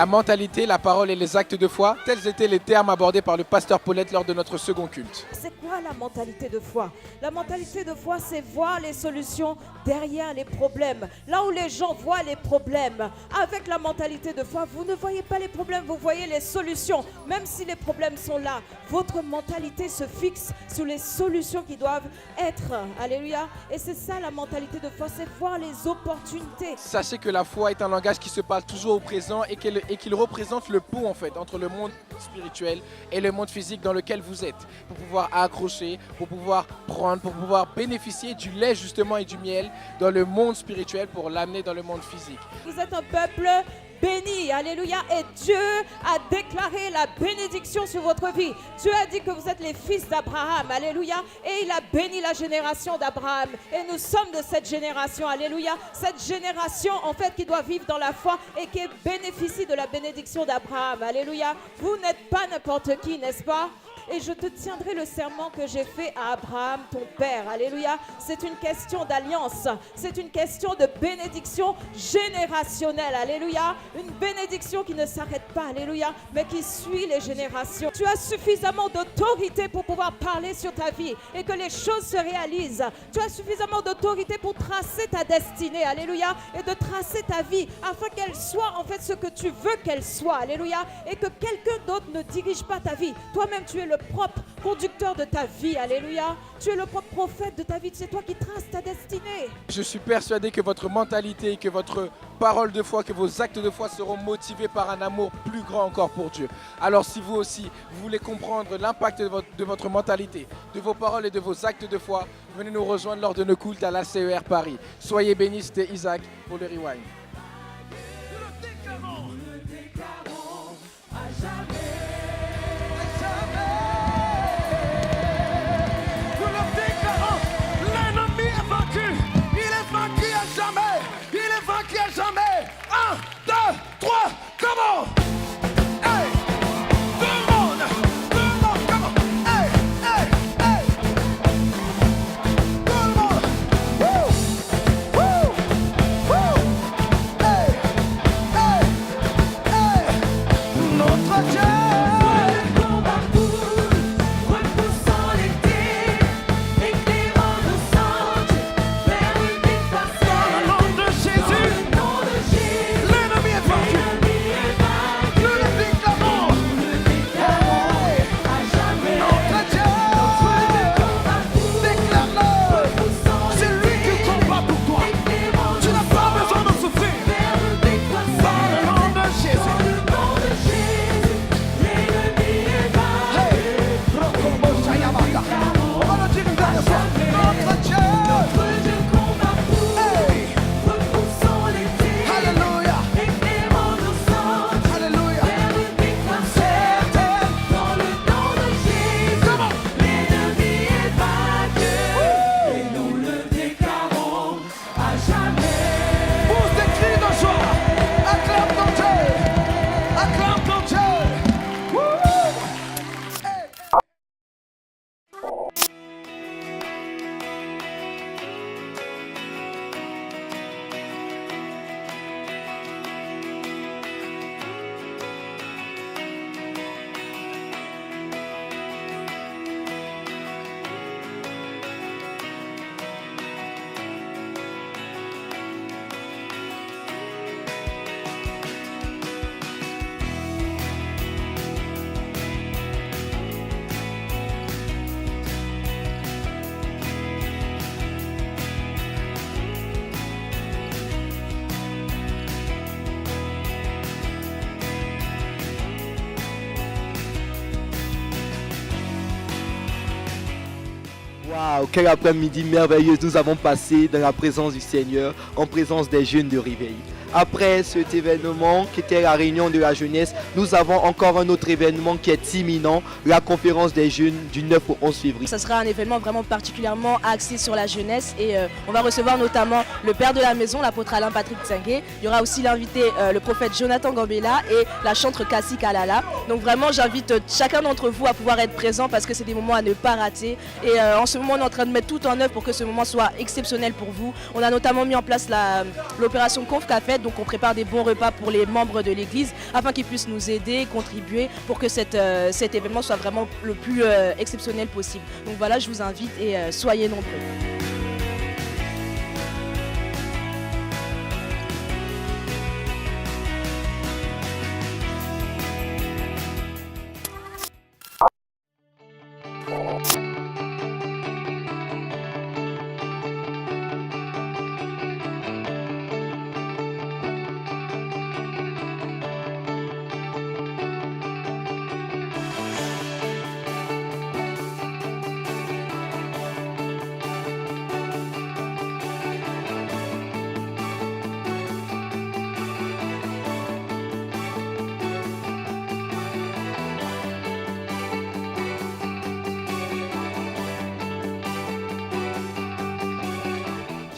La mentalité, la parole et les actes de foi, tels étaient les termes abordés par le pasteur Paulette lors de notre second culte. C'est quoi la mentalité de foi? La mentalité de foi, c'est voir les solutions derrière les problèmes. Là où les gens voient les problèmes, avec la mentalité de foi, vous ne voyez pas les problèmes, vous voyez les solutions. Même si les problèmes sont là, votre mentalité se fixe sur les solutions qui doivent être. Alléluia. Et c'est ça la mentalité de foi, c'est voir les opportunités. Sachez que la foi est un langage qui se parle toujours au présent et qu'il représente le pont en fait entre le monde spirituel et le monde physique dans lequel vous êtes, pour pouvoir accrocher, pour pouvoir prendre, pour pouvoir bénéficier du lait justement et du miel dans le monde spirituel pour l'amener dans le monde physique. Vous êtes un peuple béni, alléluia, et Dieu a déclaré la bénédiction sur votre vie. Dieu a dit que vous êtes les fils d'Abraham, alléluia, et il a béni la génération d'Abraham, et nous sommes de cette génération, alléluia, cette génération en fait qui doit vivre dans la foi et qui bénéficie de la bénédiction d'Abraham, alléluia. Vous n'êtes pas n'importe qui, n'est-ce pas? Et je te tiendrai le serment que j'ai fait à Abraham, ton père. Alléluia. C'est une question d'alliance. C'est une question de bénédiction générationnelle. Alléluia. Une bénédiction qui ne s'arrête pas. Alléluia. Mais qui suit les générations. Tu as suffisamment d'autorité pour pouvoir parler sur ta vie et que les choses se réalisent. Tu as suffisamment d'autorité pour tracer ta destinée. Alléluia. Et de tracer ta vie afin qu'elle soit en fait ce que tu veux qu'elle soit. Alléluia. Et que quelqu'un d'autre ne dirige pas ta vie. Toi-même, tu es le propre conducteur de ta vie, alléluia. Tu es le propre prophète de ta vie, c'est toi qui traces ta destinée. Je suis persuadé que votre mentalité, que votre parole de foi, que vos actes de foi seront motivés par un amour plus grand encore pour Dieu. Alors si vous aussi, vous voulez comprendre l'impact de votre mentalité, de vos paroles et de vos actes de foi, venez nous rejoindre lors de nos cultes à l'ACER Paris. Soyez bénis, c'était Isaac pour le Rewind. Jamais. 1, 2, 3, comment? Hey! Tout le monde, comment? Hey, hey, hey! Tout le monde! Woo! Woo! Woo! Hey! Hey! Hey! Notre Dieu! Waouh, quel après-midi merveilleux nous avons passé dans la présence du Seigneur, en présence des jeunes de Réveil. Après cet événement qui était la réunion de la jeunesse, nous avons encore un autre événement qui est imminent, la conférence des jeunes du 9 au 11 février. Ça sera un événement vraiment particulièrement axé sur la jeunesse et on va recevoir notamment le père de la maison, l'apôtre Alain Patrick Tsingué. Il y aura aussi l'invité, le prophète Jonathan Gambela et la chantre Cassie Kalala. Donc vraiment j'invite chacun d'entre vous à pouvoir être présent parce que c'est des moments à ne pas rater. Et en ce moment, on est en train de mettre tout en œuvre pour que ce moment soit exceptionnel pour vous. On a notamment mis en place l'opération Conf Café, donc on prépare des bons repas pour les membres de l'église afin qu'ils puissent nous aider, contribuer pour que cet événement soit vraiment le plus exceptionnel possible. Donc voilà, je vous invite et soyez nombreux.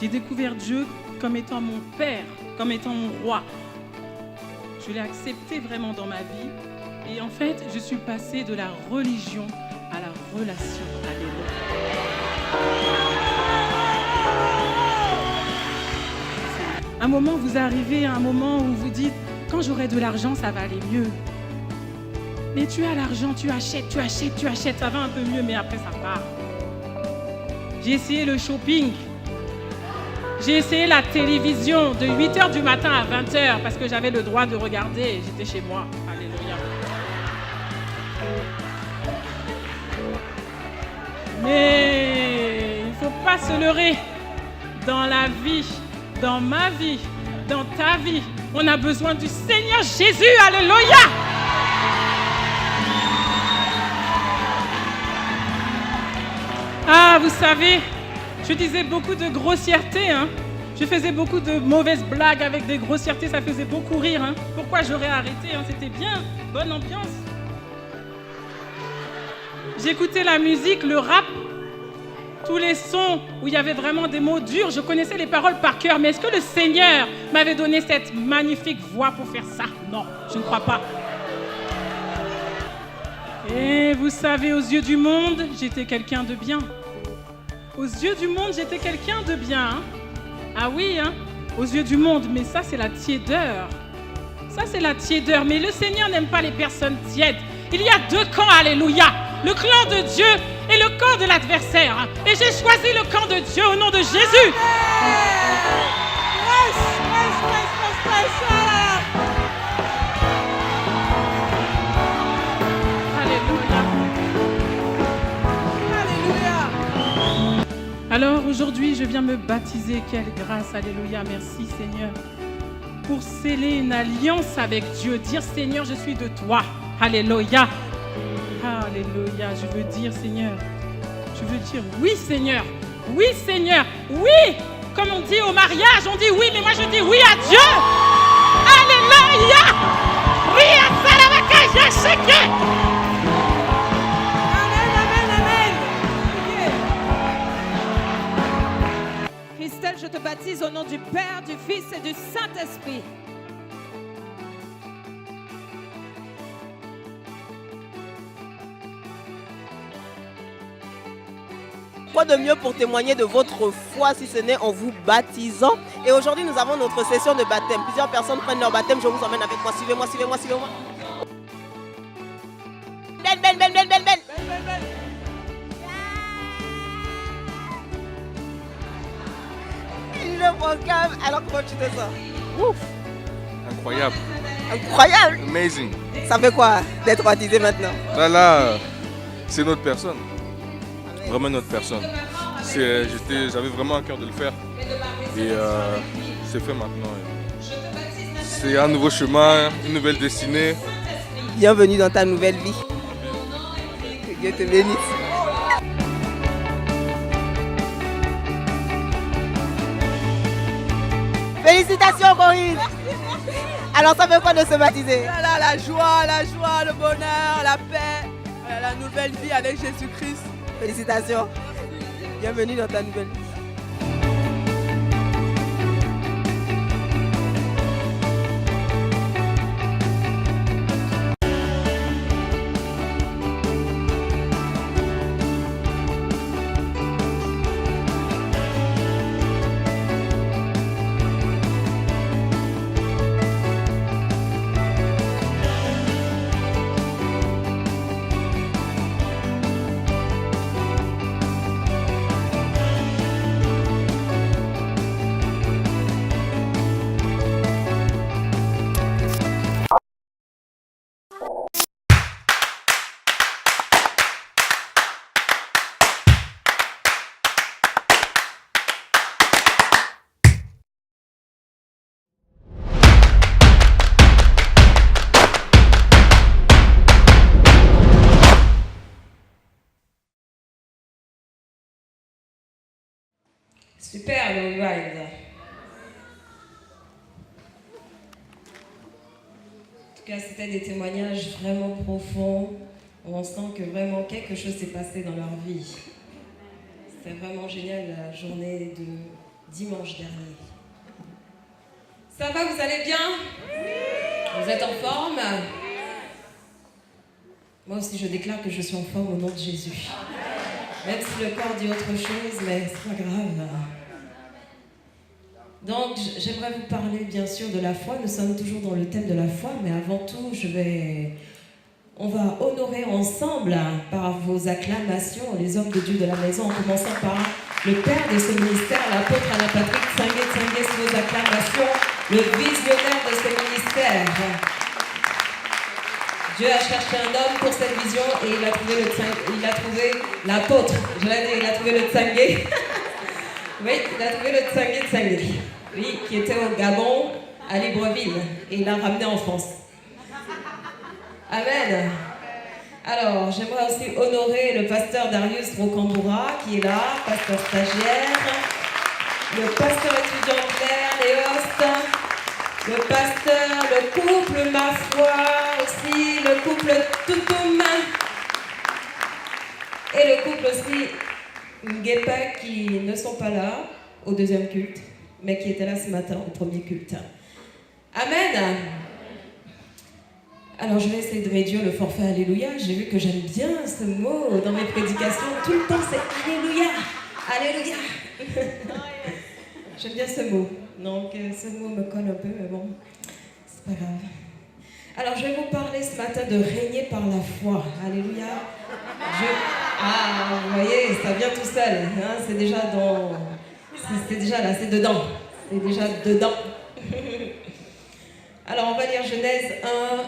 J'ai découvert Dieu comme étant mon Père, comme étant mon roi. Je l'ai accepté vraiment dans ma vie. Et en fait, je suis passée de la religion à la relation. Alléluia. Un moment, vous arrivez à un moment où vous dites, quand j'aurai de l'argent, ça va aller mieux. Mais tu as l'argent, tu achètes, ça va un peu mieux, mais après ça part. J'ai essayé le shopping. J'ai essayé la télévision de 8h du matin à 20h parce que j'avais le droit de regarder et j'étais chez moi. Alléluia. Mais il ne faut pas se leurrer. Dans la vie, dans ma vie, dans ta vie, on a besoin du Seigneur Jésus. Alléluia. Ah, vous savez, je disais beaucoup de grossièreté, hein. Je faisais beaucoup de mauvaises blagues avec des grossièretés, ça faisait beaucoup rire. Hein. Pourquoi j'aurais arrêté, hein? C'était bien, bonne ambiance. J'écoutais la musique, le rap, tous les sons où il y avait vraiment des mots durs. Je connaissais les paroles par cœur, mais est-ce que le Seigneur m'avait donné cette magnifique voix pour faire ça? Non, je ne crois pas. Et vous savez, aux yeux du monde, j'étais quelqu'un de bien. Aux yeux du monde, j'étais quelqu'un de bien. Hein. Ah oui, hein, aux yeux du monde, mais ça, c'est la tiédeur. Ça, c'est la tiédeur. Mais le Seigneur n'aime pas les personnes tièdes. Il y a deux camps, alléluia. Le clan de Dieu et le camp de l'adversaire. Et j'ai choisi le camp de Dieu au nom de Jésus. Alors aujourd'hui, je viens me baptiser. Quelle grâce, alléluia, merci Seigneur. Pour sceller une alliance avec Dieu, dire Seigneur, je suis de toi. Alléluia. Alléluia, je veux dire Seigneur. Je veux dire oui Seigneur. Oui Seigneur. Oui. Comme on dit au mariage, on dit oui, mais moi je dis oui à Dieu. Alléluia. Oui à Salavaka, Yasheke. Christelle, je te baptise au nom du Père, du Fils et du Saint-Esprit. Quoi de mieux pour témoigner de votre foi si ce n'est en vous baptisant? Et aujourd'hui, nous avons notre session de baptême. Plusieurs personnes prennent leur baptême. Je vous emmène avec moi. Suivez-moi, suivez-moi, suivez-moi. Ben, ben, ben, ben, ben, ben. Le programme. Alors, comment tu te sens? Ouf. Incroyable. Incroyable. Amazing. Ça fait quoi d'être baptisé maintenant? Là, c'est notre personne. Vraiment notre personne. J'avais vraiment à cœur de le faire. Et c'est fait maintenant. C'est un nouveau chemin, une nouvelle destinée. Bienvenue dans ta nouvelle vie. Que Dieu te bénisse. Félicitations Corinne. Alors ça fait quoi de se baptiser? La joie, le bonheur, la paix, la nouvelle vie avec Jésus-Christ. Félicitations. Bienvenue dans ta nouvelle vie. Super le ride. En tout cas, c'était des témoignages vraiment profonds. On sent que vraiment quelque chose s'est passé dans leur vie. C'était vraiment génial la journée de dimanche dernier. Ça va, vous allez bien? Vous êtes en forme? Moi aussi, je déclare que je suis en forme au nom de Jésus. Même si le corps dit autre chose, mais c'est pas grave. Donc, j'aimerais vous parler bien sûr de la foi. Nous sommes toujours dans le thème de la foi, mais avant tout, on va honorer ensemble par vos acclamations les hommes de Dieu de la maison, en commençant par le père de ce ministère, l'apôtre Alain Patrick Tsangé, sous vos acclamations, le visionnaire de ce ministère. Dieu a cherché un homme pour cette vision et il a trouvé l'apôtre. Je l'ai dit, il a trouvé le Tsangé. Oui, il a trouvé le Tsangé. Oui, qui était au Gabon, à Libreville, et il l'a ramené en France. Amen. Alors, j'aimerais aussi honorer le pasteur Darius Rocamboura, qui est là, pasteur stagiaire, le pasteur étudiant Claire Léost, le pasteur, le couple Ma Foi aussi, le couple Toutoum, et le couple aussi Nguepa, qui ne sont pas là au deuxième culte, mais qui étaient là ce matin au premier culte. Amen. Alors je vais essayer de réduire le forfait Alléluia. J'ai vu que j'aime bien ce mot dans mes prédications. Tout le temps c'est Alléluia. Alléluia. J'aime bien ce mot. Donc ce mot me colle un peu, mais bon, c'est pas grave. Alors je vais vous parler ce matin de régner par la foi. Alléluia. Ah, vous voyez, ça vient tout seul. Hein, c'est déjà dans... C'est déjà là, c'est dedans. C'est déjà dedans. Alors on va lire Genèse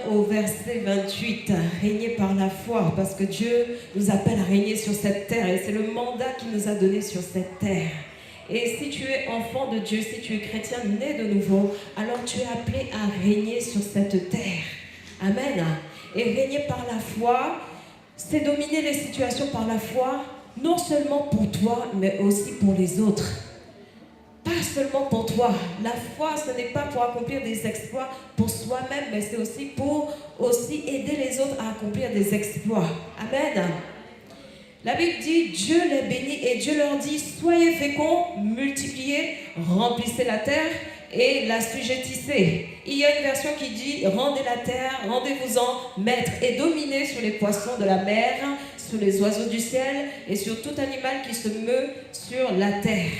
1 au verset 28, régner par la foi, parce que Dieu nous appelle à régner sur cette terre et c'est le mandat qu'il nous a donné sur cette terre. Et si tu es enfant de Dieu, si tu es chrétien né de nouveau, alors tu es appelé à régner sur cette terre. Amen. Et régner par la foi, c'est dominer les situations par la foi, non seulement pour toi, mais aussi pour les autres. Pas seulement pour toi. La foi, ce n'est pas pour accomplir des exploits pour soi-même, mais c'est aussi pour aider les autres à accomplir des exploits. Amen. La Bible dit, Dieu les bénit et Dieu leur dit, soyez féconds, multipliez, remplissez la terre et l'assujettissez. Il y a une version qui dit, rendez la terre, rendez-vous-en maître et dominez sur les poissons de la mer, sur les oiseaux du ciel et sur tout animal qui se meut sur la terre.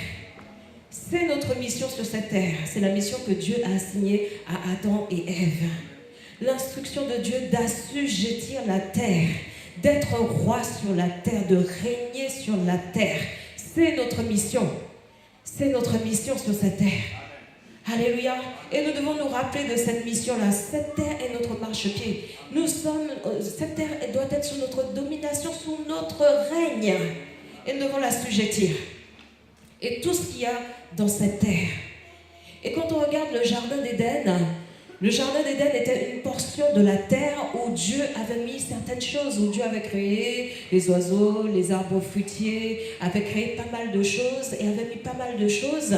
C'est notre mission sur cette terre. C'est la mission que Dieu a assignée à Adam et Ève. L'instruction de Dieu d'assujettir la terre, d'être roi sur la terre, de régner sur la terre. C'est notre mission. C'est notre mission sur cette terre. Alléluia. Et nous devons nous rappeler de cette mission-là. Cette terre est notre marchepied. Cette terre doit être sous notre domination, sous notre règne. Et nous devons l'assujettir. Et tout ce qu'il y a dans cette terre. Et quand on regarde le jardin d'Éden était une portion de la terre où Dieu avait mis certaines choses, où Dieu avait créé les oiseaux, les arbres fruitiers, avait créé pas mal de choses et avait mis pas mal de choses.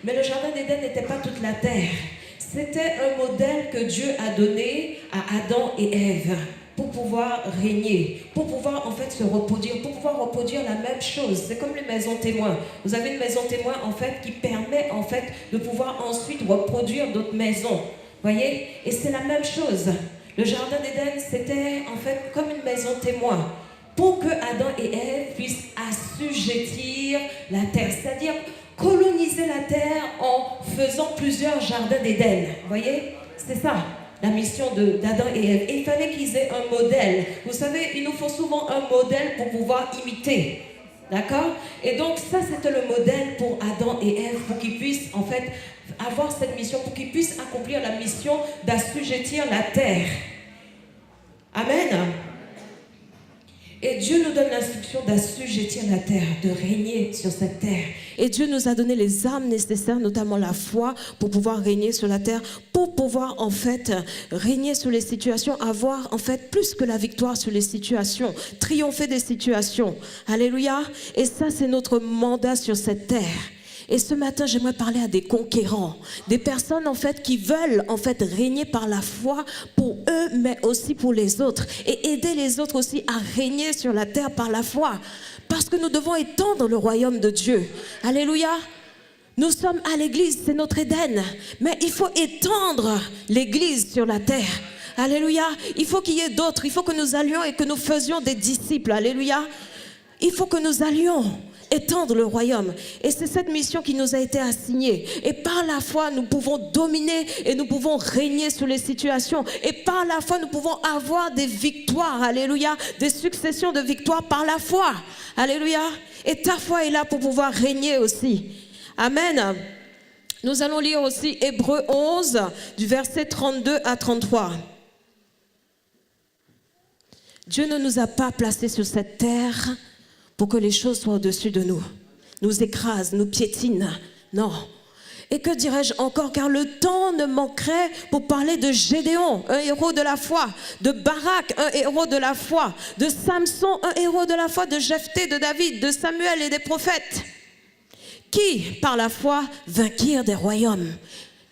Mais le jardin d'Éden n'était pas toute la terre. C'était un modèle que Dieu a donné à Adam et Ève pour pouvoir régner, pour pouvoir en fait se reproduire, pour pouvoir reproduire la même chose. C'est comme les maisons témoins. Vous avez une maison témoin en fait qui permet en fait de pouvoir ensuite reproduire d'autres maisons. Voyez? Et c'est la même chose. Le jardin d'Éden, c'était en fait comme une maison témoin pour que Adam et Ève puissent assujettir la terre, c'est-à-dire coloniser la terre en faisant plusieurs jardins d'Éden. Voyez? C'est ça. La mission d'Adam et Ève. Et il fallait qu'ils aient un modèle. Vous savez, il nous faut souvent un modèle pour pouvoir imiter. D'accord? Et donc ça, c'était le modèle pour Adam et Ève, pour qu'ils puissent en fait avoir cette mission, pour qu'ils puissent accomplir la mission d'assujettir la terre. Amen. Et Dieu nous donne l'instruction d'assujettir la terre, de régner sur cette terre. Et Dieu nous a donné les armes nécessaires, notamment la foi, pour pouvoir régner sur la terre, pour pouvoir en fait régner sur les situations, avoir en fait plus que la victoire sur les situations, triompher des situations. Alléluia. Et ça, c'est notre mandat sur cette terre. Et ce matin, j'aimerais parler à des conquérants, des personnes en fait qui veulent en fait régner par la foi pour eux, mais aussi pour les autres, et aider les autres aussi à régner sur la terre par la foi, parce que nous devons étendre le royaume de Dieu. Alléluia. Nous sommes à l'église, c'est notre Éden, mais il faut étendre l'église sur la terre. Alléluia. Il faut qu'il y ait d'autres, il faut que nous allions et que nous faisions des disciples. Alléluia. Il faut que nous allions étendre le royaume. Et c'est cette mission qui nous a été assignée. Et par la foi, nous pouvons dominer et nous pouvons régner sur les situations. Et par la foi, nous pouvons avoir des victoires. Alléluia. Des successions de victoires par la foi. Alléluia. Et ta foi est là pour pouvoir régner aussi. Amen. Nous allons lire aussi Hébreux 11, du verset 32 à 33. Dieu ne nous a pas placés sur cette terre pour que les choses soient au-dessus de nous, nous écrasent, nous piétinent. Non. Et que dirais-je encore, car le temps ne manquerait pour parler de Gédéon, un héros de la foi, de Barak, un héros de la foi, de Samson, un héros de la foi, de Jephthé, de David, de Samuel et des prophètes, qui, par la foi, vainquirent des royaumes.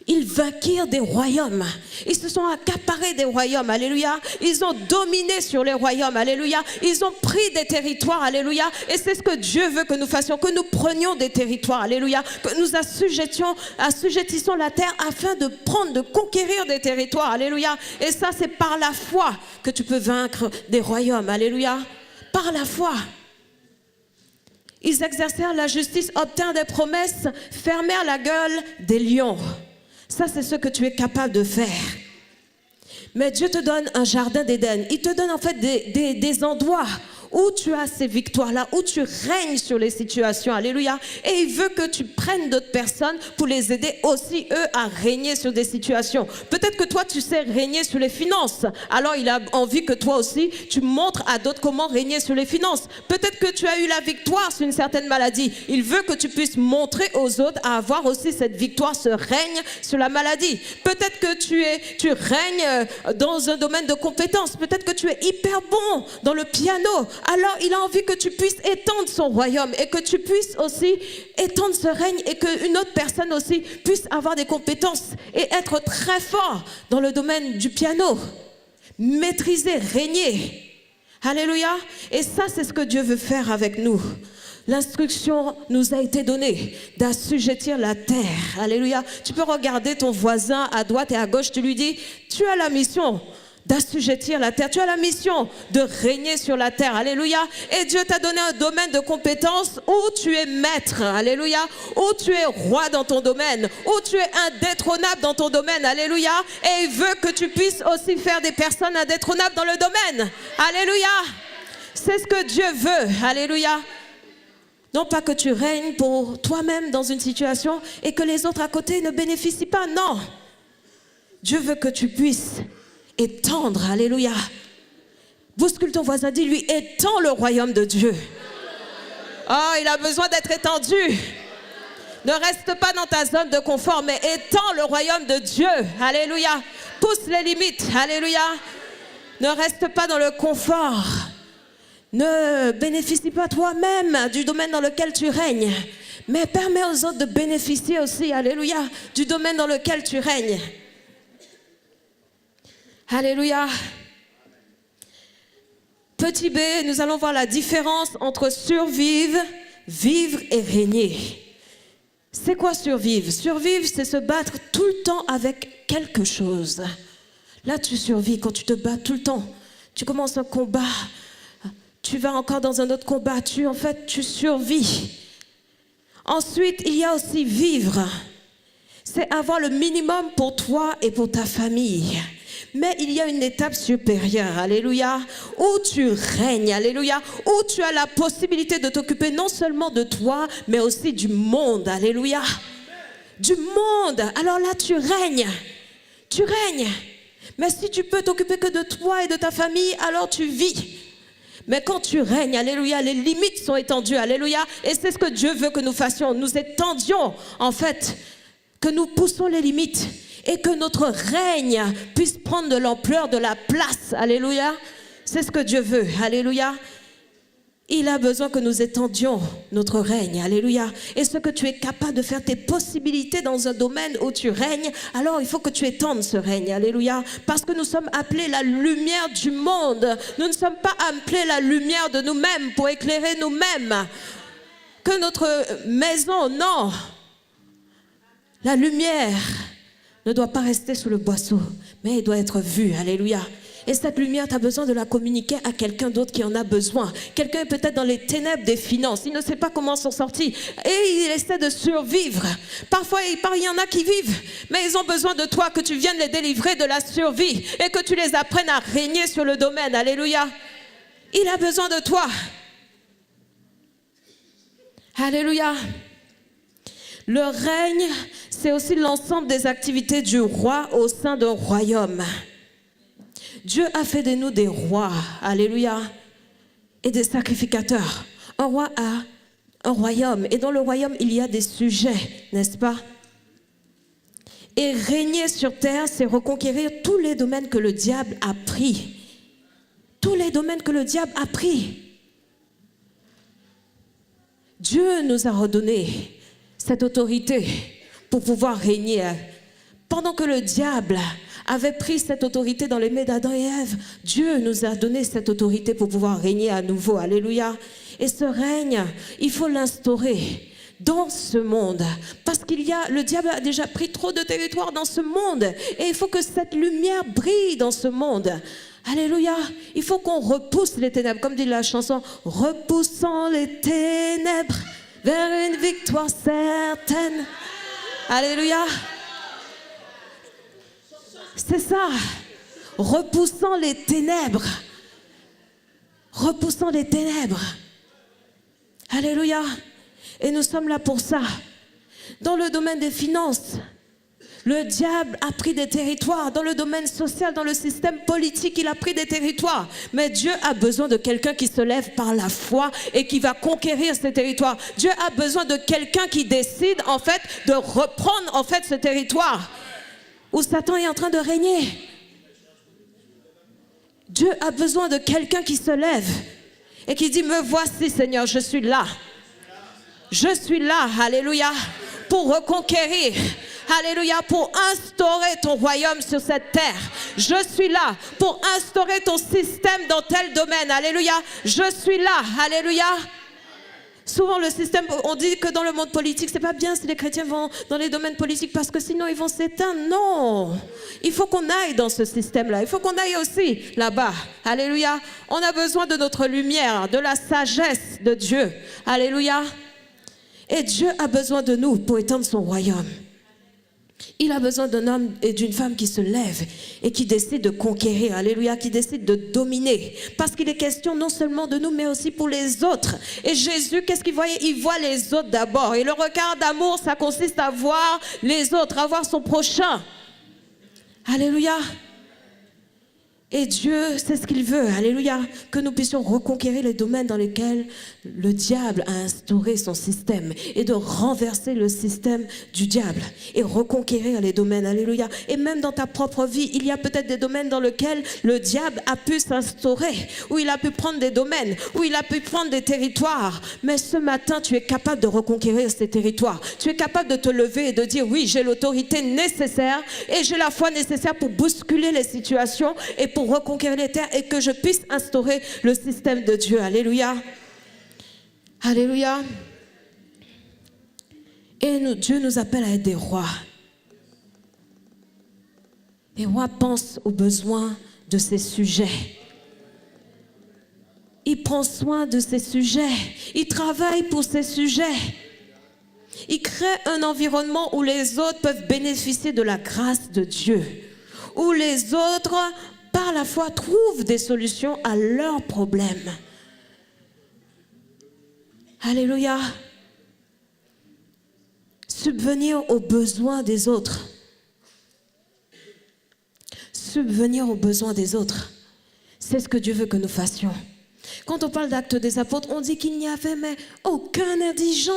Ils vainquirent des royaumes. Ils se sont accaparés des royaumes. Alléluia. Ils ont dominé sur les royaumes. Alléluia. Ils ont pris des territoires. Alléluia. Et c'est ce que Dieu veut que nous fassions, que nous prenions des territoires. Alléluia. Que nous assujettissons la terre afin de prendre, de conquérir des territoires. Alléluia. Et ça, c'est par la foi que tu peux vaincre des royaumes. Alléluia. Par la foi. Ils exercèrent la justice, obtinrent des promesses, fermèrent la gueule des lions. Ça, c'est ce que tu es capable de faire. Mais Dieu te donne un jardin d'Éden. Il te donne en fait des endroits où tu as ces victoires-là, où tu règnes sur les situations. Alléluia. Et il veut que tu prennes d'autres personnes pour les aider aussi, eux, à régner sur des situations. Peut-être que toi, tu sais régner sur les finances. Alors, il a envie que toi aussi, tu montres à d'autres comment régner sur les finances. Peut-être que tu as eu la victoire sur une certaine maladie. Il veut que tu puisses montrer aux autres à avoir aussi cette victoire, ce règne sur la maladie. Peut-être que tu règnes dans un domaine de compétences. Peut-être que tu es hyper bon dans le piano. Alors, il a envie que tu puisses étendre son royaume et que tu puisses aussi étendre ce règne et qu'une autre personne aussi puisse avoir des compétences et être très fort dans le domaine du piano. Maîtriser, régner. Alléluia. Et ça, c'est ce que Dieu veut faire avec nous. L'instruction nous a été donnée d'assujettir la terre. Alléluia. Tu peux regarder ton voisin à droite et à gauche. Tu lui dis, tu as la mission d'assujettir la terre. Tu as la mission de régner sur la terre. Alléluia. Et Dieu t'a donné un domaine de compétences où tu es maître. Alléluia. Où tu es roi dans ton domaine. Où tu es indétrônable dans ton domaine. Alléluia. Et il veut que tu puisses aussi faire des personnes indétrônables dans le domaine. Alléluia. C'est ce que Dieu veut. Alléluia. Non pas que tu règnes pour toi-même dans une situation et que les autres à côté ne bénéficient pas. Non. Dieu veut que tu puisses étendre, alléluia. Bouscule ton voisin, dis-lui, étends le royaume de Dieu. Oh, il a besoin d'être étendu. Ne reste pas dans ta zone de confort, mais étends le royaume de Dieu. Alléluia. Pousse les limites. Alléluia. Ne reste pas dans le confort. Ne bénéficie pas toi-même du domaine dans lequel tu règnes, mais permets aux autres de bénéficier aussi, alléluia, du domaine dans lequel tu règnes. Alléluia. Petit b, nous allons voir la différence entre survivre, vivre et régner. C'est quoi survivre? Survivre, c'est se battre tout le temps avec quelque chose. Là, tu survis quand tu te bats tout le temps. Tu commences un combat, tu vas encore dans un autre combat, tu survis. Ensuite, il y a aussi vivre. C'est avoir le minimum pour toi et pour ta famille. Mais il y a une étape supérieure, alléluia, où tu règnes, alléluia, où tu as la possibilité de t'occuper non seulement de toi, mais aussi du monde, alléluia. Du monde. Alors là, tu règnes. Tu règnes. Mais si tu peux t'occuper que de toi et de ta famille, alors tu vis. Mais quand tu règnes, alléluia, les limites sont étendues, alléluia. Et c'est ce que Dieu veut que nous fassions. Nous étendions, en fait, que nous poussons les limites. Et que notre règne puisse prendre de l'ampleur, de la place. Alléluia. C'est ce que Dieu veut. Alléluia. Il a besoin que nous étendions notre règne. Alléluia. Et ce que tu es capable de faire, tes possibilités dans un domaine où tu règnes, alors il faut que tu étendes ce règne. Alléluia. Parce que nous sommes appelés la lumière du monde. Nous ne sommes pas appelés la lumière de nous-mêmes pour éclairer nous-mêmes. Que notre maison, non. La lumière ne doit pas rester sous le boisseau, mais elle doit être vue. Alléluia. Et cette lumière, tu as besoin de la communiquer à quelqu'un d'autre qui en a besoin. Quelqu'un est peut-être dans les ténèbres des finances. Il ne sait pas comment s'en sortir. Et il essaie de survivre. Parfois, il y en a qui vivent. Mais ils ont besoin de toi, que tu viennes les délivrer de la survie. Et que tu les apprennes à régner sur le domaine. Alléluia. Il a besoin de toi. Alléluia. Le règne, c'est aussi l'ensemble des activités du roi au sein d'un royaume. Dieu a fait de nous des rois, alléluia, et des sacrificateurs. Un roi a un royaume, et dans le royaume, il y a des sujets, n'est-ce pas? Et régner sur terre, c'est reconquérir tous les domaines que le diable a pris. Tous les domaines que le diable a pris. Dieu nous a redonné cette autorité pour pouvoir régner. Pendant que le diable avait pris cette autorité dans les mains d'Adam et Ève, Dieu nous a donné cette autorité pour pouvoir régner à nouveau. Alléluia. Et ce règne, il faut l'instaurer dans ce monde. Parce le diable a déjà pris trop de territoire dans ce monde. Et il faut que cette lumière brille dans ce monde. Alléluia. Il faut qu'on repousse les ténèbres. Comme dit la chanson, repoussant les ténèbres vers une victoire certaine. Alléluia. C'est ça. Repoussant les ténèbres. Repoussant les ténèbres. Alléluia. Et nous sommes là pour ça. Dans le domaine des finances, le diable a pris des territoires. Dans le domaine social, dans le système politique, il a pris des territoires. Mais Dieu a besoin de quelqu'un qui se lève par la foi et qui va conquérir ces territoires. Dieu a besoin de quelqu'un qui décide en fait de reprendre en fait ce territoire où Satan est en train de régner. Dieu a besoin de quelqu'un qui se lève et qui dit, me voici Seigneur, je suis là. Je suis là, alléluia, pour reconquérir. Alléluia, pour instaurer ton royaume sur cette terre. Je suis là pour instaurer ton système dans tel domaine. Alléluia, je suis là. Alléluia. Souvent le système, on dit que dans le monde politique, c'est pas bien si les chrétiens vont dans les domaines politiques parce que sinon ils vont s'éteindre. Non, il faut qu'on aille dans ce système-là. Il faut qu'on aille aussi là-bas. Alléluia. On a besoin de notre lumière, de la sagesse de Dieu. Alléluia. Et Dieu a besoin de nous pour étendre son royaume. Il a besoin d'un homme et d'une femme qui se lèvent et qui décident de conquérir, alléluia, qui décident de dominer. Parce qu'il est question non seulement de nous, mais aussi pour les autres. Et Jésus, qu'est-ce qu'il voyait? Il voit les autres d'abord. Et le regard d'amour, ça consiste à voir les autres, à voir son prochain. Alléluia. Et Dieu, c'est ce qu'il veut, alléluia, que nous puissions reconquérir les domaines dans lesquels le diable a instauré son système et de renverser le système du diable et reconquérir les domaines, alléluia. Et même dans ta propre vie, il y a peut-être des domaines dans lesquels le diable a pu s'instaurer, où il a pu prendre des domaines, où il a pu prendre des territoires. Mais ce matin, tu es capable de reconquérir ces territoires. Tu es capable de te lever et de dire, oui, j'ai l'autorité nécessaire et j'ai la foi nécessaire pour bousculer les situations et pour reconquérir les terres et que je puisse instaurer le système de Dieu. Alléluia. Alléluia. Et Dieu nous appelle à être des rois. Les rois pensent aux besoins de ses sujets. Il prend soin de ses sujets. Il travaille pour ses sujets. Il crée un environnement où les autres peuvent bénéficier de la grâce de Dieu. Où les autres, par la foi, trouvent des solutions à leurs problèmes. Alléluia. Subvenir aux besoins des autres. Subvenir aux besoins des autres. C'est ce que Dieu veut que nous fassions. Quand on parle d'actes des apôtres, on dit qu'il n'y avait mais aucun indigent.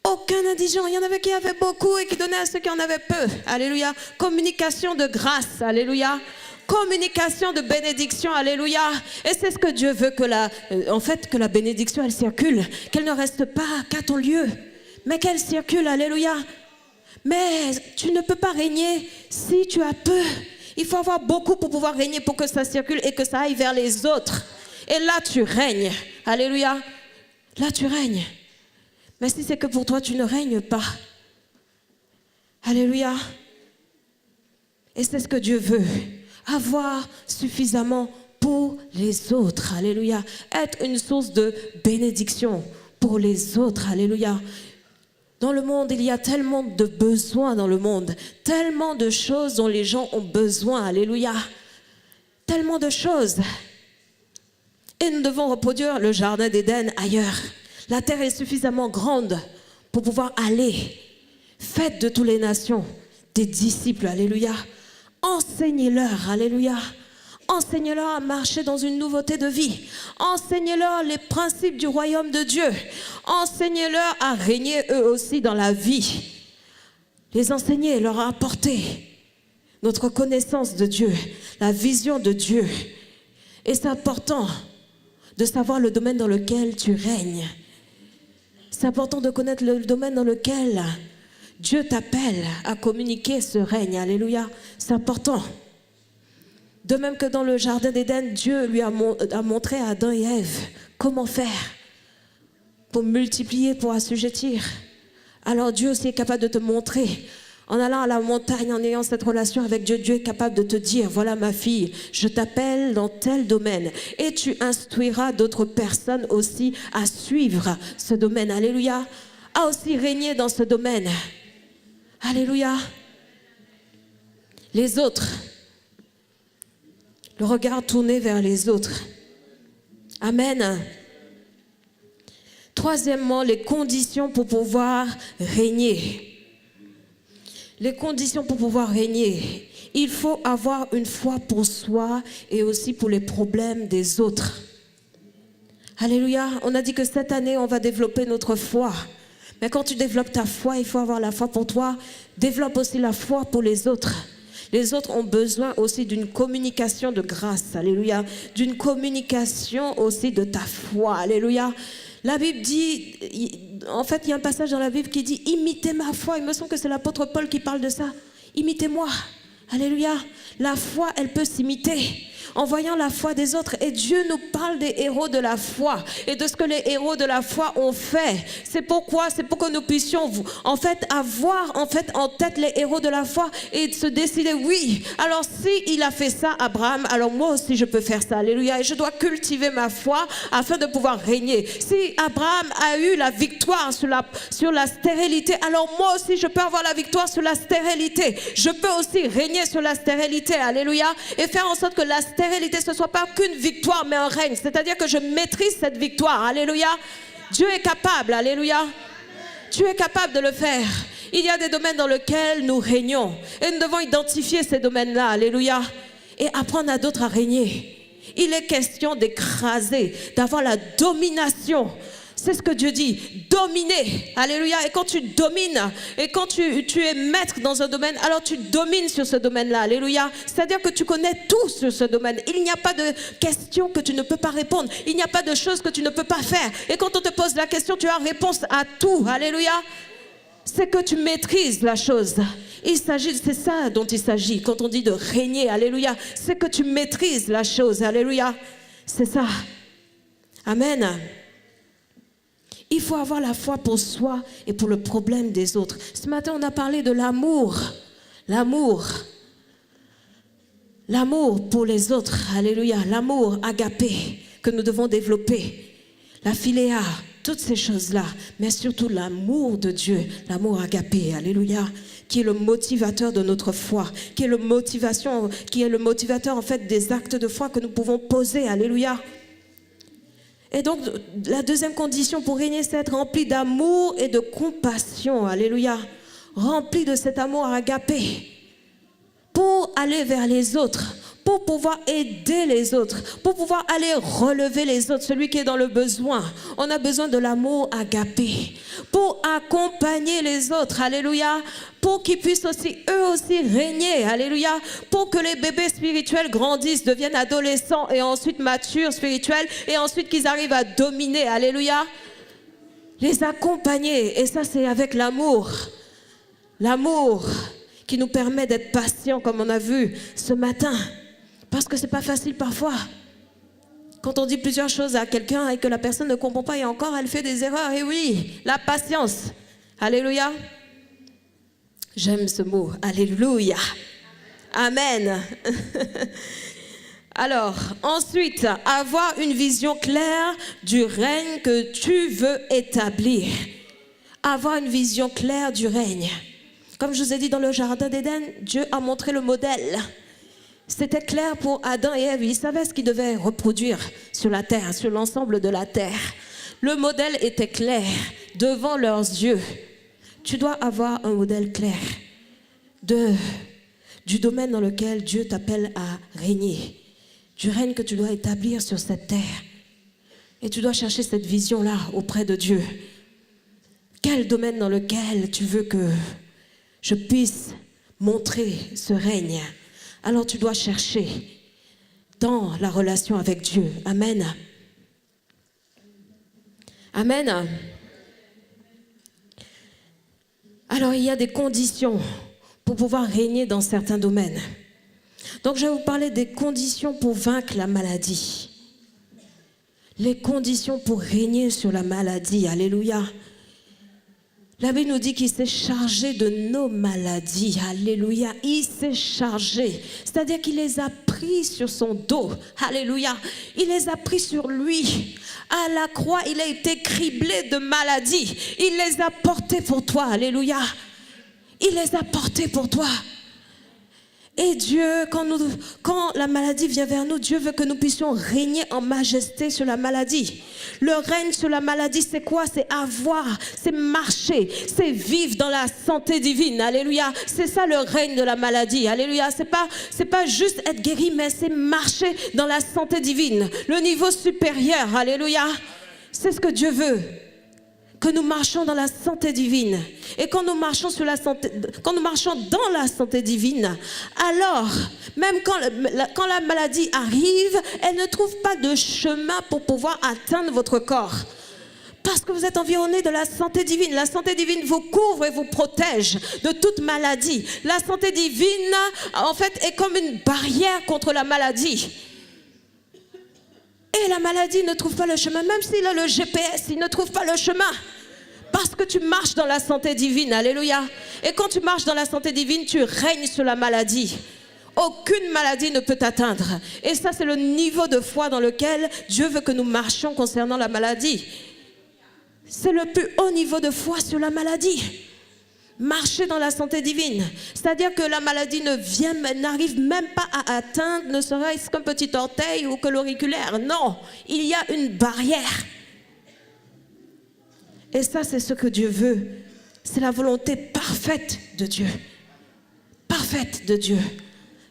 Aucun indigent. Il y en avait qui avaient beaucoup et qui donnaient à ceux qui en avaient peu. Alléluia. Communication de grâce. Alléluia. communication de bénédiction, alléluia. Et c'est ce que Dieu veut, que la bénédiction, elle circule, qu'elle ne reste pas qu'à ton lieu, mais qu'elle circule, alléluia. Mais tu ne peux pas régner si tu as peu. Il faut avoir beaucoup pour pouvoir régner, pour que ça circule et que ça aille vers les autres. Et là, tu règnes, alléluia. Là, tu règnes. Mais si c'est que pour toi, tu ne règnes pas, alléluia. Et c'est ce que Dieu veut. Avoir suffisamment pour les autres. Alléluia. Être une source de bénédiction pour les autres. Alléluia. Dans le monde, il y a tellement de besoins dans le monde. Tellement de choses dont les gens ont besoin. Alléluia. Tellement de choses. Et nous devons reproduire le jardin d'Éden ailleurs. La terre est suffisamment grande pour pouvoir aller. Faites de toutes les nations des disciples. Alléluia. Enseignez-leur, alléluia. Enseignez-leur à marcher dans une nouveauté de vie. Enseignez-leur les principes du royaume de Dieu. Enseignez-leur à régner eux aussi dans la vie. Les enseigner, leur apporter notre connaissance de Dieu, la vision de Dieu. Et c'est important de savoir le domaine dans lequel tu règnes. C'est important de connaître le domaine dans lequel Dieu t'appelle à communiquer ce règne. Alléluia. C'est important. De même que dans le jardin d'Éden, Dieu lui a montré à Adam et Ève comment faire pour multiplier, pour assujettir. Alors Dieu aussi est capable de te montrer. En allant à la montagne, en ayant cette relation avec Dieu, Dieu est capable de te dire, voilà ma fille, je t'appelle dans tel domaine. Et tu instruiras d'autres personnes aussi à suivre ce domaine. Alléluia. À aussi régner dans ce domaine. Alléluia. Les autres. Le regard tourné vers les autres. Amen. Troisièmement, les conditions pour pouvoir régner. Les conditions pour pouvoir régner. Il faut avoir une foi pour soi et aussi pour les problèmes des autres. Alléluia. On a dit que cette année, on va développer notre foi. Mais quand tu développes ta foi, il faut avoir la foi pour toi. Développe aussi la foi pour les autres. Les autres ont besoin aussi d'une communication de grâce. Alléluia. D'une communication aussi de ta foi. Alléluia. La Bible dit, en fait, il y a un passage dans la Bible qui dit « Imitez ma foi ». Il me semble que c'est l'apôtre Paul qui parle de ça. « Imitez-moi ». Alléluia. La foi, elle peut s'imiter en voyant la foi des autres. Et Dieu nous parle des héros de la foi et de ce que les héros de la foi ont fait. C'est pour que nous puissions en fait avoir en tête les héros de la foi et se décider, oui, alors si il a fait ça, Abraham, alors moi aussi je peux faire ça. Alléluia. Et je dois cultiver ma foi afin de pouvoir régner. Si Abraham a eu la victoire sur la stérilité, alors moi aussi je peux avoir la victoire sur la stérilité. Je peux aussi régner sur la stérilité. Alléluia. Et faire en sorte que la stérilité, ce ne soit pas qu'une victoire, mais un règne. C'est-à-dire que je maîtrise cette victoire. Alléluia. Dieu est capable. Alléluia. Dieu est capable de le faire. Il y a des domaines dans lesquels nous régnons. Et nous devons identifier ces domaines-là. Alléluia. Et apprendre à d'autres à régner. Il est question d'écraser, d'avoir la domination. C'est ce que Dieu dit, dominer. Alléluia. Et quand tu domines, et quand tu es maître dans un domaine, alors tu domines sur ce domaine-là. Alléluia. C'est-à-dire que tu connais tout sur ce domaine. Il n'y a pas de questions que tu ne peux pas répondre. Il n'y a pas de choses que tu ne peux pas faire. Et quand on te pose la question, tu as réponse à tout. Alléluia. C'est que tu maîtrises la chose. C'est ça dont il s'agit quand on dit de régner. Alléluia. C'est que tu maîtrises la chose. Alléluia. C'est ça. Amen. Il faut avoir la foi pour soi et pour le problème des autres. Ce matin, on a parlé de l'amour. L'amour. L'amour pour les autres. Alléluia. L'amour agapé que nous devons développer. La philéa. Toutes ces choses-là. Mais surtout l'amour de Dieu. L'amour agapé. Alléluia. Qui est le motivateur de notre foi. Qui est le motivateur en fait des actes de foi que nous pouvons poser. Alléluia. Et donc, la deuxième condition pour régner, c'est être rempli d'amour et de compassion. Alléluia. Rempli de cet amour agapé. Pour aller vers les autres. Pour pour pouvoir aider les autres, pour pouvoir aller relever les autres, celui qui est dans le besoin. On a besoin de l'amour agapé pour accompagner les autres, alléluia, pour qu'ils puissent aussi, eux aussi, régner, alléluia, pour que les bébés spirituels grandissent, deviennent adolescents et ensuite matures spirituels et ensuite qu'ils arrivent à dominer, alléluia. Les accompagner, et ça c'est avec l'amour. L'amour qui nous permet d'être patients comme on a vu ce matin. Parce que c'est pas facile parfois. Quand on dit plusieurs choses à quelqu'un et que la personne ne comprend pas et encore elle fait des erreurs. Et oui, la patience. Alléluia. J'aime ce mot. Alléluia. Amen. Alors, ensuite, avoir une vision claire du règne que tu veux établir. Avoir une vision claire du règne. Comme je vous ai dit dans le jardin d'Éden, Dieu a montré le modèle. C'était clair pour Adam et Ève. Ils savaient ce qu'ils devaient reproduire sur la terre, sur l'ensemble de la terre. Le modèle était clair devant leurs yeux. Tu dois avoir un modèle clair du domaine dans lequel Dieu t'appelle à régner. Du règne que tu dois établir sur cette terre. Et tu dois chercher cette vision-là auprès de Dieu. Quel domaine dans lequel tu veux que je puisse montrer ce règne? Alors tu dois chercher dans la relation avec Dieu. Amen. Amen. Alors il y a des conditions pour pouvoir régner dans certains domaines. Donc je vais vous parler des conditions pour vaincre la maladie. Les conditions pour régner sur la maladie. Alléluia. La Bible nous dit qu'il s'est chargé de nos maladies. Alléluia. Il s'est chargé. C'est-à-dire qu'il les a pris sur son dos. Alléluia. Il les a pris sur lui. À la croix, il a été criblé de maladies. Il les a portés pour toi. Alléluia. Il les a portés pour toi. Et Dieu, quand la maladie vient vers nous, Dieu veut que nous puissions régner en majesté sur la maladie. Le règne sur la maladie, c'est quoi? C'est avoir, c'est marcher, c'est vivre dans la santé divine. Alléluia. C'est ça le règne de la maladie. Alléluia. C'est pas juste être guéri, mais c'est marcher dans la santé divine. Le niveau supérieur. Alléluia. C'est ce que Dieu veut. Que nous marchons dans la santé divine. Et quand nous marchons dans la santé divine, alors, même quand la maladie arrive, elle ne trouve pas de chemin pour pouvoir atteindre votre corps. Parce que vous êtes environné de la santé divine. La santé divine vous couvre et vous protège de toute maladie. La santé divine, en fait, est comme une barrière contre la maladie. Et la maladie ne trouve pas le chemin. Même s'il a le GPS, il ne trouve pas le chemin. Parce que tu marches dans la santé divine. Alléluia. Et quand tu marches dans la santé divine, tu règnes sur la maladie. Aucune maladie ne peut t'atteindre. Et ça, c'est le niveau de foi dans lequel Dieu veut que nous marchions concernant la maladie. C'est le plus haut niveau de foi sur la maladie. Marcher dans la santé divine. C'est-à-dire que la maladie n'arrive même pas à atteindre, ne serait-ce qu'un petit orteil ou que l'auriculaire. Non, il y a une barrière. Et ça, c'est ce que Dieu veut. C'est la volonté parfaite de Dieu. Parfaite de Dieu.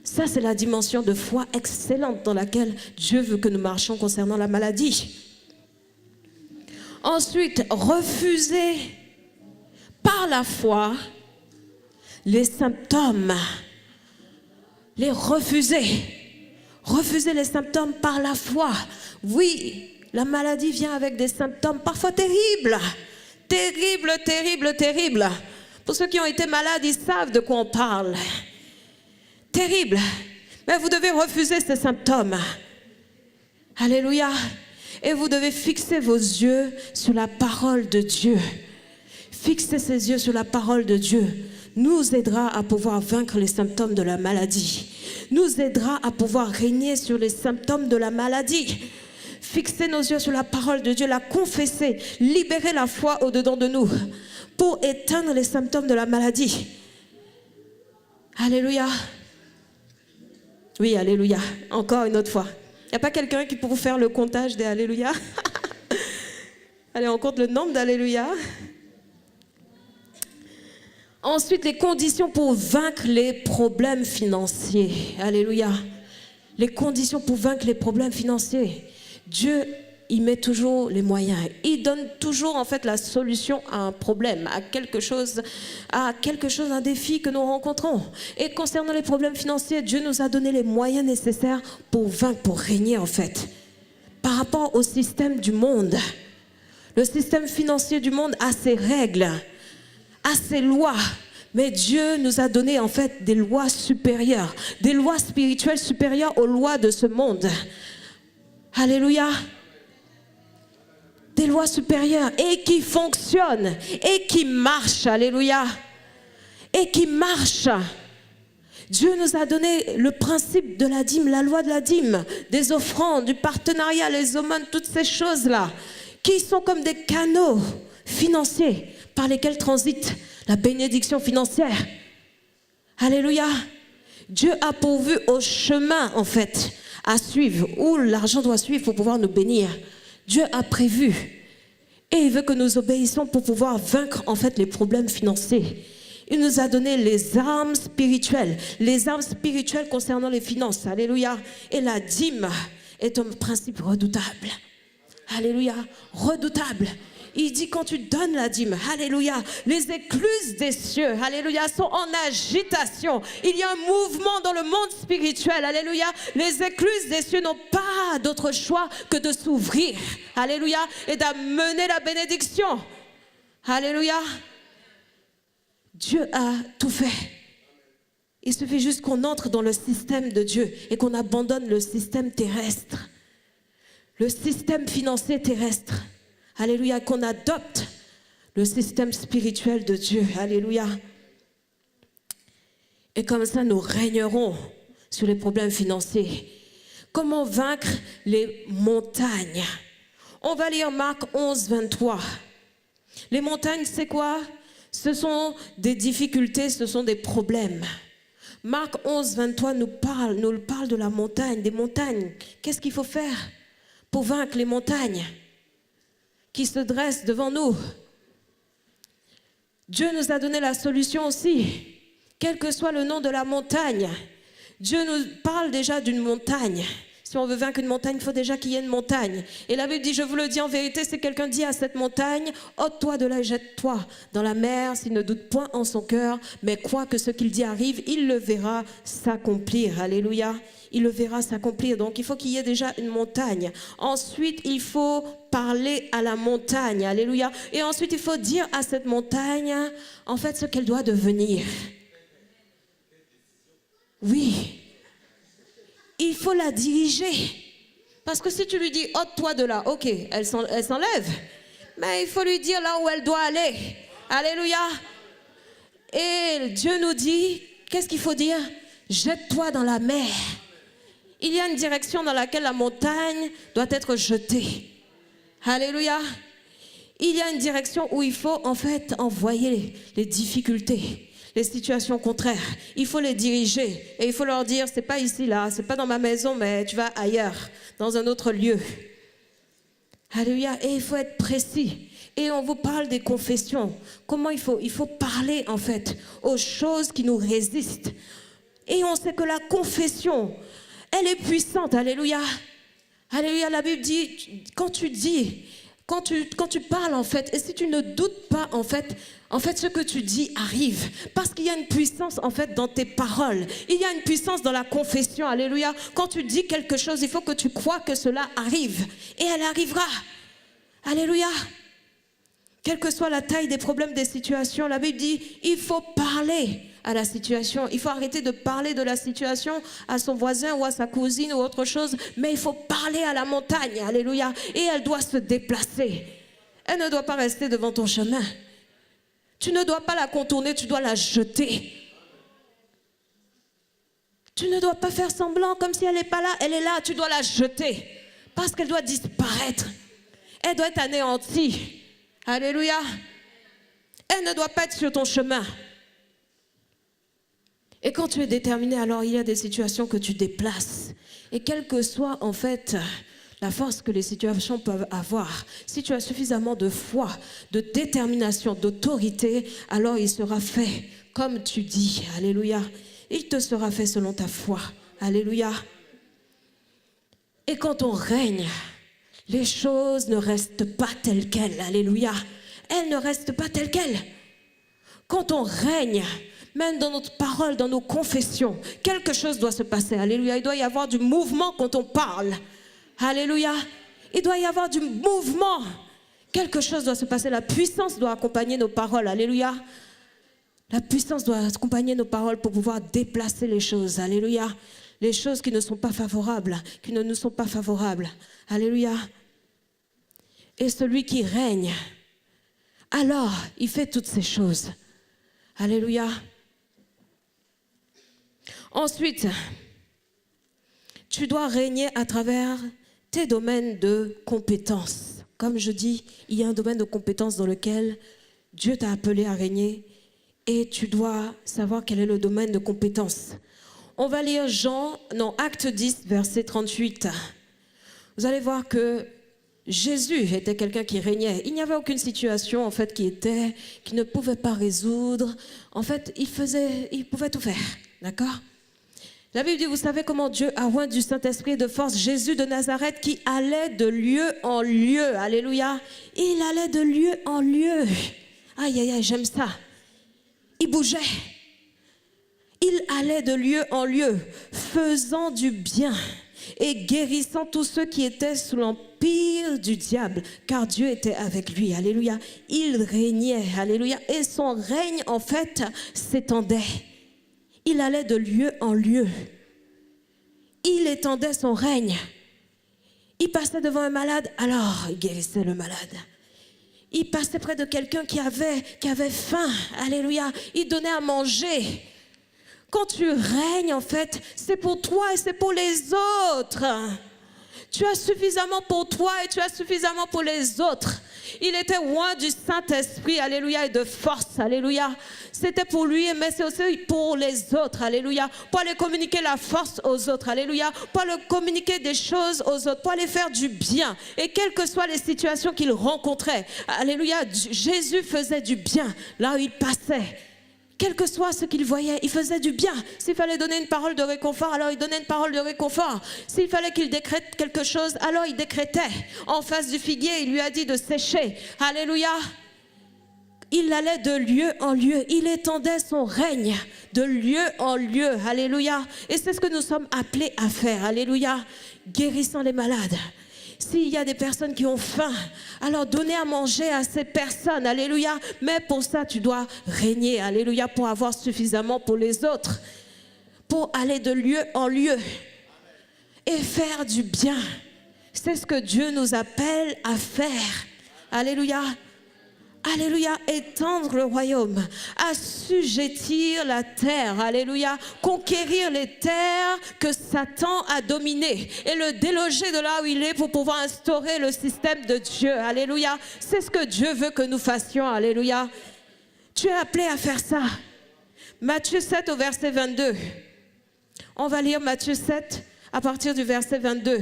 Ça, c'est la dimension de foi excellente dans laquelle Dieu veut que nous marchions concernant la maladie. Ensuite, refuser par la foi les symptômes. Les refuser. Refuser les symptômes par la foi. Oui, la maladie vient avec des symptômes parfois terribles. Terrible, terrible, terrible. Pour ceux qui ont été malades, ils savent de quoi on parle. Terrible. Mais vous devez refuser ces symptômes. Alléluia. Et vous devez fixer vos yeux sur la parole de Dieu. Fixer ses yeux sur la parole de Dieu nous aidera à pouvoir vaincre les symptômes de la maladie. Nous aidera à pouvoir régner sur les symptômes de la maladie. Fixer nos yeux sur la parole de Dieu, la confesser, libérer la foi au-dedans de nous pour éteindre les symptômes de la maladie. Alléluia. Oui, alléluia. Encore une autre fois. Il n'y a pas quelqu'un qui peut vous faire le comptage des alléluia? Allez, on compte le nombre d'alléluia. Ensuite, les conditions pour vaincre les problèmes financiers. Alléluia. les conditions pour vaincre les problèmes financiers. Dieu, il met toujours les moyens. Il donne toujours en fait la solution à un problème, à quelque chose, un défi que nous rencontrons. Et concernant les problèmes financiers, Dieu nous a donné les moyens nécessaires pour vaincre, pour régner en fait. Par rapport au système du monde, le système financier du monde a ses règles, a ses lois. Mais Dieu nous a donné en fait des lois supérieures, des lois spirituelles supérieures aux lois de ce monde. Alléluia. Des lois supérieures et qui fonctionnent et qui marchent. Alléluia. Et qui marchent. Dieu nous a donné le principe de la dîme, la loi de la dîme, des offrandes, du partenariat, les aumônes, toutes ces choses-là, qui sont comme des canaux financiers par lesquels transite la bénédiction financière. Alléluia. Dieu a pourvu au chemin, en fait, à suivre, où l'argent doit suivre pour pouvoir nous bénir. Dieu a prévu. Et il veut que nous obéissions pour pouvoir vaincre, en fait, les problèmes financiers. Il nous a donné les armes spirituelles concernant les finances. Alléluia. Et la dîme est un principe redoutable. Alléluia. Redoutable. Il dit quand tu donnes la dîme, alléluia, les écluses des cieux, alléluia, sont en agitation. Il y a un mouvement dans le monde spirituel, alléluia. Les écluses des cieux n'ont pas d'autre choix que de s'ouvrir, alléluia, et d'amener la bénédiction. Alléluia. Dieu a tout fait. Il suffit juste qu'on entre dans le système de Dieu et qu'on abandonne le système terrestre, le système financier terrestre. Alléluia, qu'on adopte le système spirituel de Dieu. Alléluia. Et comme ça, nous régnerons sur les problèmes financiers. Comment vaincre les montagnes? On va lire Marc 11, 23. Les montagnes, c'est quoi? Ce sont des difficultés, ce sont des problèmes. Marc 11, 23 nous parle de la montagne, des montagnes. Qu'est-ce qu'il faut faire pour vaincre les montagnes qui se dressent devant nous? Dieu nous a donné la solution aussi. Quel que soit le nom de la montagne, Dieu nous parle déjà d'une montagne. Si on veut vaincre une montagne, il faut déjà qu'il y ait une montagne. Et la Bible dit, je vous le dis en vérité, si quelqu'un dit à cette montagne, ôte-toi de là et jette-toi dans la mer, s'il ne doute point en son cœur, mais croit que ce qu'il dit arrive, il le verra s'accomplir. Alléluia. Il le verra s'accomplir. Donc il faut qu'il y ait déjà une montagne. Ensuite, il faut parler à la montagne. Alléluia. Et ensuite, il faut dire à cette montagne, en fait, ce qu'elle doit devenir. Oui. Il faut la diriger. Parce que si tu lui dis, ôte-toi de là, ok, elle s'enlève. Mais il faut lui dire là où elle doit aller. Alléluia. Et Dieu nous dit, qu'est-ce qu'il faut dire? Jette-toi dans la mer. Il y a une direction dans laquelle la montagne doit être jetée. Alléluia. Il y a une direction où il faut en fait envoyer les difficultés, les situations contraires. Il faut les diriger et il faut leur dire, c'est pas ici là, c'est pas dans ma maison, mais tu vas ailleurs, dans un autre lieu. Alléluia. Et il faut être précis. Et on vous parle des confessions. Comment il faut parler en fait aux choses qui nous résistent. Et on sait que la confession, elle est puissante. Alléluia. Alléluia. La Bible dit, quand tu parles en fait, et si tu ne doutes pas en fait ce que tu dis arrive. Parce qu'il y a une puissance en fait dans tes paroles. Il y a une puissance dans la confession. Alléluia. Quand tu dis quelque chose, il faut que tu crois que cela arrive. Et elle arrivera. Alléluia. Quelle que soit la taille des problèmes, des situations, la Bible dit, il faut parler à la situation. Il faut arrêter de parler de la situation à son voisin ou à sa cousine ou autre chose, mais il faut parler à la montagne. Alléluia. Et elle doit se déplacer. Elle ne doit pas rester devant ton chemin. Tu ne dois pas la contourner, tu dois la jeter. Tu ne dois pas faire semblant comme si elle n'est pas là. Elle est là, tu dois la jeter. Parce qu'elle doit disparaître. Elle doit être anéantie. Alléluia. Elle ne doit pas être sur ton chemin. Et quand tu es déterminé, alors il y a des situations que tu déplaces. Et quelle que soit en fait la force que les situations peuvent avoir, si tu as suffisamment de foi, de détermination, d'autorité, alors il sera fait comme tu dis. Alléluia. Il te sera fait selon ta foi. Alléluia. Et quand on règne, les choses ne restent pas telles quelles. Alléluia. Elles ne restent pas telles quelles. Quand on règne, même dans notre parole, dans nos confessions, quelque chose doit se passer. Alléluia. Il doit y avoir du mouvement quand on parle. Alléluia. Il doit y avoir du mouvement. Quelque chose doit se passer. La puissance doit accompagner nos paroles. Alléluia. La puissance doit accompagner nos paroles pour pouvoir déplacer les choses. Alléluia. Les choses qui ne sont pas favorables, qui ne nous sont pas favorables. Alléluia. Et celui qui règne, alors il fait toutes ces choses. Alléluia. Ensuite, tu dois régner à travers tes domaines de compétences. Comme je dis, il y a un domaine de compétences dans lequel Dieu t'a appelé à régner et tu dois savoir quel est le domaine de compétences. On va lire Acte 10, verset 38. Vous allez voir que Jésus était quelqu'un qui régnait. Il n'y avait aucune situation en fait qu'il ne pouvait pas résoudre. En fait, il pouvait tout faire. D'accord? La Bible dit, vous savez comment Dieu a oint du Saint-Esprit et de force Jésus de Nazareth qui allait de lieu en lieu. Alléluia. Il allait de lieu en lieu. Aïe, aïe, aïe, j'aime ça. Il bougeait. Il allait de lieu en lieu, faisant du bien et guérissant tous ceux qui étaient sous l'empire du diable, car Dieu était avec lui. Alléluia. Il régnait. Alléluia. Et son règne, en fait, s'étendait. Il allait de lieu en lieu. Il étendait son règne. Il passait devant un malade, alors il guérissait le malade. Il passait près de quelqu'un qui avait faim. Alléluia. Il donnait à manger. Quand tu règnes, en fait, c'est pour toi et c'est pour les autres. Tu as suffisamment pour toi et tu as suffisamment pour les autres. Il était loin du Saint-Esprit, alléluia, et de force, alléluia. C'était pour lui, mais c'est aussi pour les autres, alléluia. Pour aller communiquer la force aux autres, alléluia. Pour aller communiquer des choses aux autres, pour aller faire du bien. Et quelles que soient les situations qu'il rencontrait, alléluia, Jésus faisait du bien là où il passait. Quel que soit ce qu'il voyait, il faisait du bien. S'il fallait donner une parole de réconfort, alors il donnait une parole de réconfort. S'il fallait qu'il décrète quelque chose, alors il décrétait. En face du figuier, il lui a dit de sécher. Alléluia. Il allait de lieu en lieu. Il étendait son règne de lieu en lieu. Alléluia. Et c'est ce que nous sommes appelés à faire. Alléluia. Guérissant les malades. S'il y a des personnes qui ont faim, alors donnez à manger à ces personnes, alléluia. Mais pour ça, tu dois régner, alléluia, pour avoir suffisamment pour les autres, pour aller de lieu en lieu et faire du bien. C'est ce que Dieu nous appelle à faire, alléluia. Alléluia, étendre le royaume, assujettir la terre, alléluia, conquérir les terres que Satan a dominées et le déloger de là où il est pour pouvoir instaurer le système de Dieu, alléluia. C'est ce que Dieu veut que nous fassions, alléluia. Tu es appelé à faire ça. Matthieu 7 au verset 22. On va lire Matthieu 7 à partir du verset 22.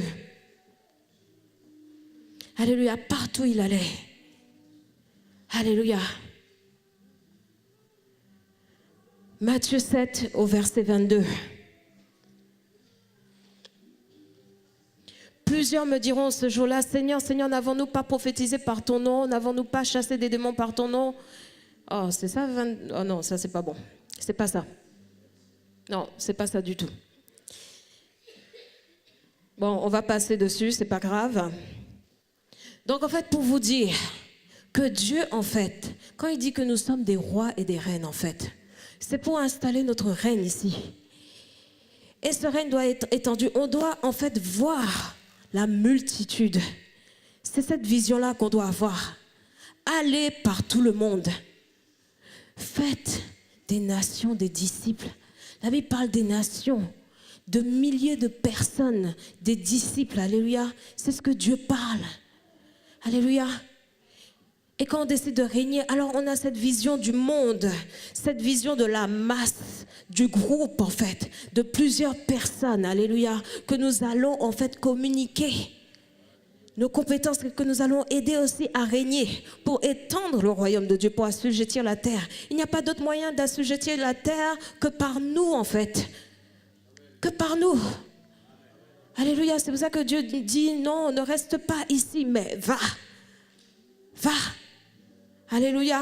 Alléluia, partout il allait. Alléluia. Matthieu 7 au verset 22. Plusieurs me diront ce jour-là, Seigneur, Seigneur, n'avons-nous pas prophétisé par ton nom? N'avons-nous pas chassé des démons par ton nom? Oh, c'est ça? Oh non, ça c'est pas bon. C'est pas ça. Non, c'est pas ça du tout. Bon, on va passer dessus, c'est pas grave. Donc en fait, pour vous dire que Dieu, en fait, quand il dit que nous sommes des rois et des reines, en fait, c'est pour installer notre règne ici. Et ce règne doit être étendu. On doit, en fait, voir la multitude. C'est cette vision-là qu'on doit avoir. Allez par tout le monde. Faites des nations des disciples. La Bible parle des nations, de milliers de personnes, des disciples. Alléluia. C'est ce que Dieu parle. Alléluia. Et quand on décide de régner, alors on a cette vision du monde, cette vision de la masse, du groupe en fait, de plusieurs personnes, alléluia, que nous allons en fait communiquer. Nos compétences que nous allons aider aussi à régner pour étendre le royaume de Dieu, pour assujettir la terre. Il n'y a pas d'autre moyen d'assujettir la terre que par nous en fait. Que par nous. Alléluia, c'est pour ça que Dieu dit non, ne reste pas ici, mais va. Va. Alléluia.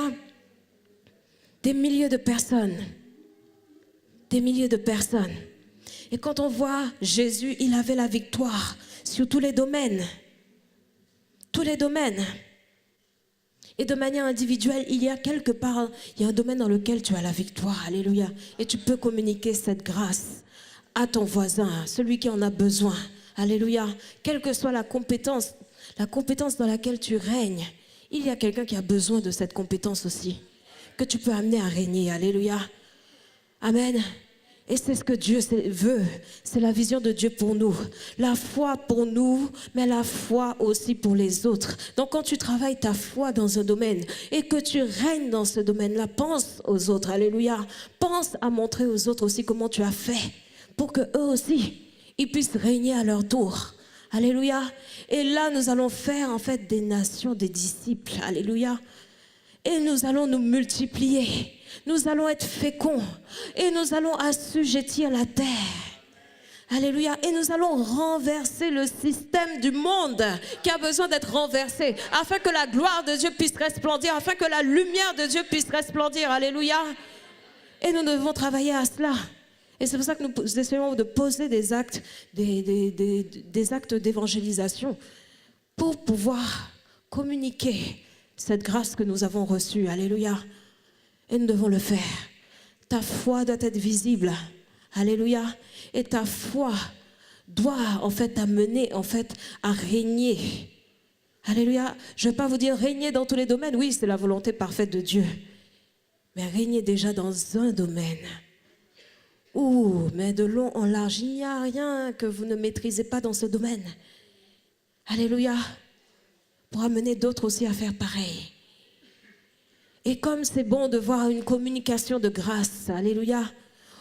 Des milliers de personnes. Des milliers de personnes. Et quand on voit Jésus, il avait la victoire sur tous les domaines. Tous les domaines. Et de manière individuelle, il y a quelque part, il y a un domaine dans lequel tu as la victoire. Alléluia. Et tu peux communiquer cette grâce à ton voisin, celui qui en a besoin. Alléluia. Quelle que soit la compétence dans laquelle tu règnes, il y a quelqu'un qui a besoin de cette compétence aussi, que tu peux amener à régner. Alléluia. Amen. Et c'est ce que Dieu veut. C'est la vision de Dieu pour nous. La foi pour nous, mais la foi aussi pour les autres. Donc quand tu travailles ta foi dans un domaine et que tu règnes dans ce domaine-là, pense aux autres. Alléluia. Pense à montrer aux autres aussi comment tu as fait pour que eux aussi, ils puissent régner à leur tour. Alléluia. Et là, nous allons faire en fait des nations, des disciples. Alléluia. Et nous allons nous multiplier. Nous allons être féconds. Et nous allons assujettir la terre. Alléluia. Et nous allons renverser le système du monde qui a besoin d'être renversé. Afin que la gloire de Dieu puisse resplendir. Afin que la lumière de Dieu puisse resplendir. Alléluia. Et nous devons travailler à cela. Et c'est pour ça que nous essayons de poser des actes, des actes d'évangélisation pour pouvoir communiquer cette grâce que nous avons reçue. Alléluia. Et nous devons le faire. Ta foi doit être visible. Alléluia. Et ta foi doit en fait t'amener en fait à régner. Alléluia. Je ne vais pas vous dire régner dans tous les domaines. Oui, c'est la volonté parfaite de Dieu. Mais régner déjà dans un domaine. Mais de long en large, il n'y a rien que vous ne maîtrisez pas dans ce domaine. Alléluia. Pour amener d'autres aussi à faire pareil. Et comme c'est bon de voir une communication de grâce, alléluia,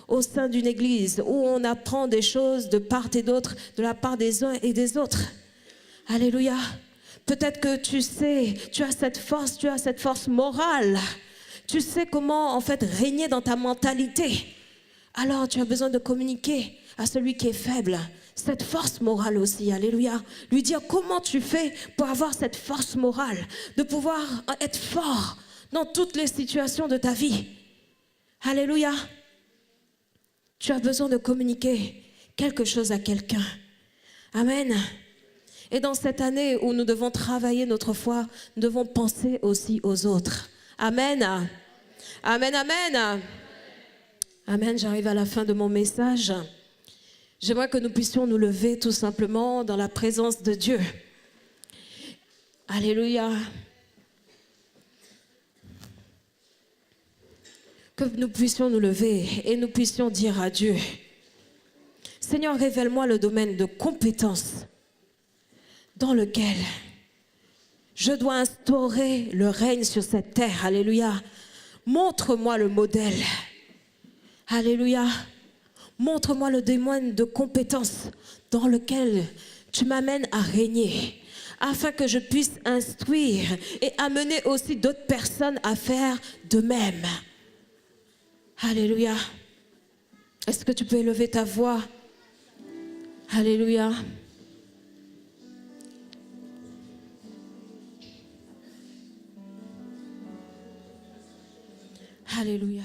au sein d'une église où on apprend des choses de part et d'autre, de la part des uns et des autres. Alléluia. Peut-être que tu sais, tu as cette force morale. Tu sais comment en fait régner dans ta mentalité. Alors tu as besoin de communiquer à celui qui est faible. Cette force morale aussi, alléluia. Lui dire comment tu fais pour avoir cette force morale, de pouvoir être fort dans toutes les situations de ta vie. Alléluia. Tu as besoin de communiquer quelque chose à quelqu'un. Amen. Et dans cette année où nous devons travailler notre foi, nous devons penser aussi aux autres. Amen. Amen, amen. Amen, j'arrive à la fin de mon message. J'aimerais que nous puissions nous lever tout simplement dans la présence de Dieu. Alléluia. Que nous puissions nous lever et nous puissions dire à Dieu, Seigneur, révèle-moi le domaine de compétence dans lequel je dois instaurer le règne sur cette terre. Alléluia. Montre-moi le modèle. Alléluia. Montre-moi le domaine de compétence dans lequel tu m'amènes à régner, afin que je puisse instruire et amener aussi d'autres personnes à faire de même. Alléluia. Est-ce que tu peux élever ta voix? Alléluia. Alléluia.